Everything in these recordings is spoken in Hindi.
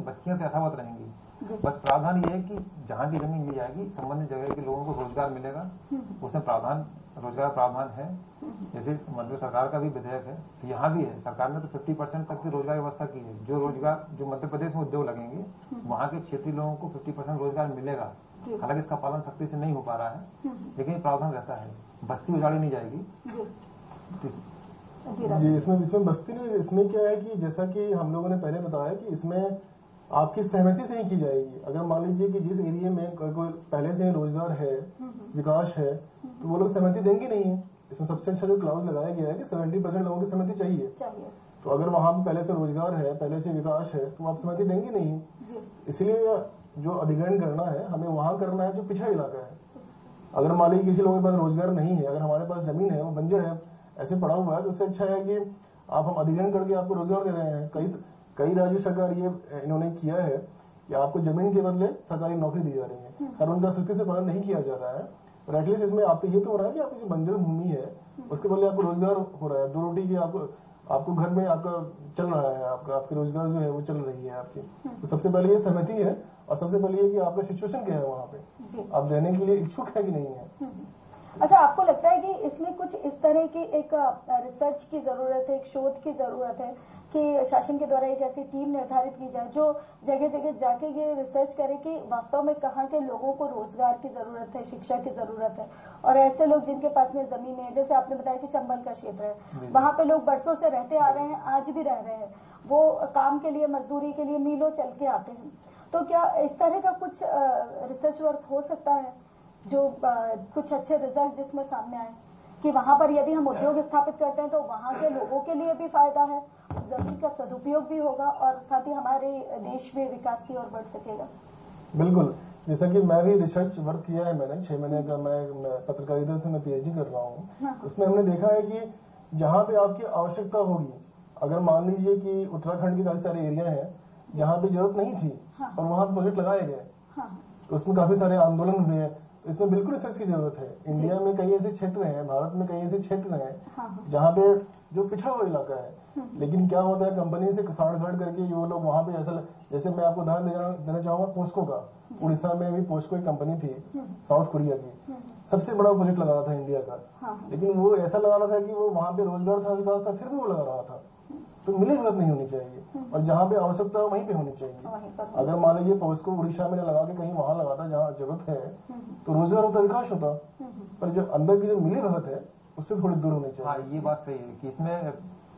बस्तियां तो यथावत रहेंगी। बस प्रावधान ये है कि जहां की जमीन मिल जाएगी संबंधित जगह के लोगों को रोजगार मिलेगा, उसमें प्रावधान रोजगार प्रावधान है। जैसे मध्य सरकार का भी विधेयक है, तो यहाँ भी है। सरकार ने तो 50% तक की रोजगार व्यवस्था की है। जो मध्य प्रदेश में उद्योग लगेंगे वहाँ के क्षेत्रीय लोगों को 50% रोजगार मिलेगा। हालांकि इसका पालन सख्ती से नहीं हो पा रहा है, लेकिन ये प्रावधान रहता है। बस्ती उजाड़ी नहीं जाएगी जी। इसमें बस्ती नहीं, इसमें क्या है कि जैसा कि हम लोगों ने पहले बताया कि इसमें आपकी सहमति से ही की जाएगी। अगर मान लीजिए कि जिस एरिया में कोई पहले से रोजगार है, विकास है, तो वो लोग सहमति देंगे नहीं है। इसमें सबसे अच्छा जो क्लाउज लगाया गया है कि 70% लोगों की सहमति चाहिए। तो अगर वहां पर पहले से रोजगार है, पहले से विकास है, तो आप सहमति देंगे नहीं। इसलिए जो अधिग्रहण करना है हमें वहां करना है जो पिछड़ा इलाका है। अगर मान लीजिए किसी लोगों के पास रोजगार नहीं है, अगर हमारे पास जमीन है वो बंजर है, ऐसे पड़ा हुआ है, तो उससे अच्छा है कि हम अधिग्रहण करके आपको रोजगार दे रहे हैं। कई राज्य सरकार ये इन्होंने किया है कि आपको जमीन के बदले सरकारी नौकरी दी जा रही है, और उनका सख्ती से पालन नहीं किया जा रहा है। और एटलीस्ट इसमें आपको ये तो हो रहा है कि आपकी जो बंजर भूमि है उसके बदले आपको रोजगार हो रहा है। 2 रोटी की आपको घर में आपका चल रहा है, आपकी रोजगार जो है वो चल रही है आपकी। तो सबसे पहले ये सहमति है, और सबसे पहले ये कि आपका सिचुएशन क्या है वहाँ पे, आप देने के लिए इच्छुक है कि नहीं है। अच्छा, आपको लगता है कि इसमें कुछ इस तरह की एक रिसर्च की जरूरत है, एक शोध की जरूरत है कि शासन के द्वारा एक ऐसी टीम निर्धारित की जाए जो जगह जगह जाके ये रिसर्च करे कि वास्तव में कहाँ के लोगों को रोजगार की जरूरत है, शिक्षा की जरूरत है, और ऐसे लोग जिनके पास में जमीन है, जैसे आपने बताया कि चंबल का क्षेत्र है, वहां पे लोग बरसों से रहते आ रहे हैं, आज भी रह रहे हैं, वो काम के लिए, मजदूरी के लिए मीलों चल के आते हैं। तो क्या इस तरह का कुछ रिसर्च वर्क हो सकता है जो कुछ अच्छे रिजल्ट जिसमें सामने आए कि वहां पर यदि हम उद्योग स्थापित करते हैं तो वहां के लोगों के लिए भी फायदा है, जमीन का सदुपयोग भी होगा, और साथ ही हमारे देश में विकास की ओर बढ़ सकेगा। बिल्कुल, जैसा कि मैं भी रिसर्च वर्क किया है, मैंने 6 महीने का मैं पत्रकारिता से मैं PhD कर रहा हूँ। उसमें हमने देखा है कि जहाँ पे आपकी आवश्यकता होगी, अगर मान लीजिए कि उत्तराखंड के काफी सारे एरिया है जहाँ पे जरूरत नहीं थी और वहां प्रोजेक्ट लगाए गए, उसमें काफी सारे आंदोलन हुए हैं। इसमें बिल्कुल रिसर्च की जरूरत है। इंडिया में कई ऐसे क्षेत्र हैं, भारत में कई ऐसे क्षेत्र हैं जहाँ पे जो पिछड़ा हुआ इलाका है, लेकिन क्या होता है कंपनी से साढ़ करके वो लोग वहाँ पे ऐसा, जैसे मैं आपको उदाहरण देना चाहूंगा पोस्को का। उड़ीसा में भी पोस्को एक कंपनी थी, साउथ कोरिया की, सबसे बड़ा प्रोजेक्ट लगा रहा था इंडिया का, लेकिन वो ऐसा लगा रहा था कि वो वहाँ पे रोजगार था, विकास था, फिर भी वो लगा रहा था। तो मिली भगत नहीं होनी चाहिए, और जहाँ पे आवश्यकता है वहीं पे होनी चाहिए। अगर मान लीजिए पोस्को उड़ीसा में लगा के कहीं वहां लगाता जहाँ जरूरत है, तो रोजगार होता, विकास होता, पर जो अंदर की जो मिली भगत है उससे थोड़ी दूर होनी चाहिए। हाँ, ये बात सही है कि इसमें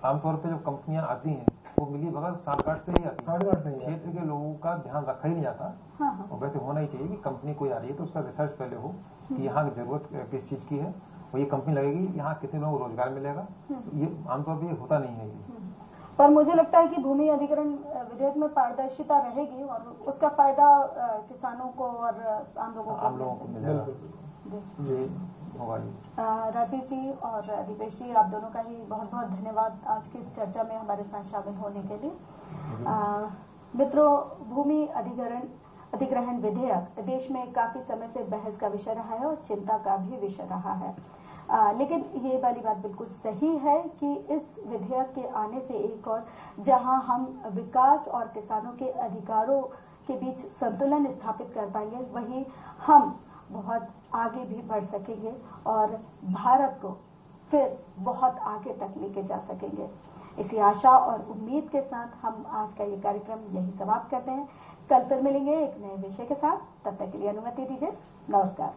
आमतौर पे जो कंपनियां आती हैं वो मिली भगत सांठगांठ से ही आती है, सांठगांठ से क्षेत्र के लोगों का ध्यान रखा ही नहीं जाता। और वैसे होना ही चाहिए कि कंपनी कोई आ रही है तो उसका रिसर्च पहले हो कि यहाँ की जरूरत किस चीज की है, और ये कंपनी लगेगी, यहाँ कितने लोगों को रोजगार मिलेगा। ये आमतौर पर होता नहीं है ये। पर मुझे लगता है कि भूमि अधिग्रहण विधेयक में पारदर्शिता रहेगी और उसका फायदा किसानों को और आम लोगों को मिलेगा। राजीव जी और दीपेश जी, आप दोनों का ही बहुत बहुत धन्यवाद आज की इस चर्चा में हमारे साथ शामिल होने के लिए। मित्रों, भूमि अधिग्रहण विधेयक देश में काफी समय से बहस का विषय रहा है और चिंता का भी विषय रहा है, लेकिन ये वाली बात बिल्कुल सही है कि इस विधेयक के आने से एक और जहां हम विकास और किसानों के अधिकारों के बीच संतुलन स्थापित कर पाएंगे, वहीं हम बहुत आगे भी बढ़ सकेंगे और भारत को फिर बहुत आगे तक लेके जा सकेंगे। इसी आशा और उम्मीद के साथ हम आज का ये कार्यक्रम यही समाप्त करते हैं। कल फिर मिलेंगे एक नए विषय के साथ, तब तक के लिए अनुमति दीजिए। नमस्कार।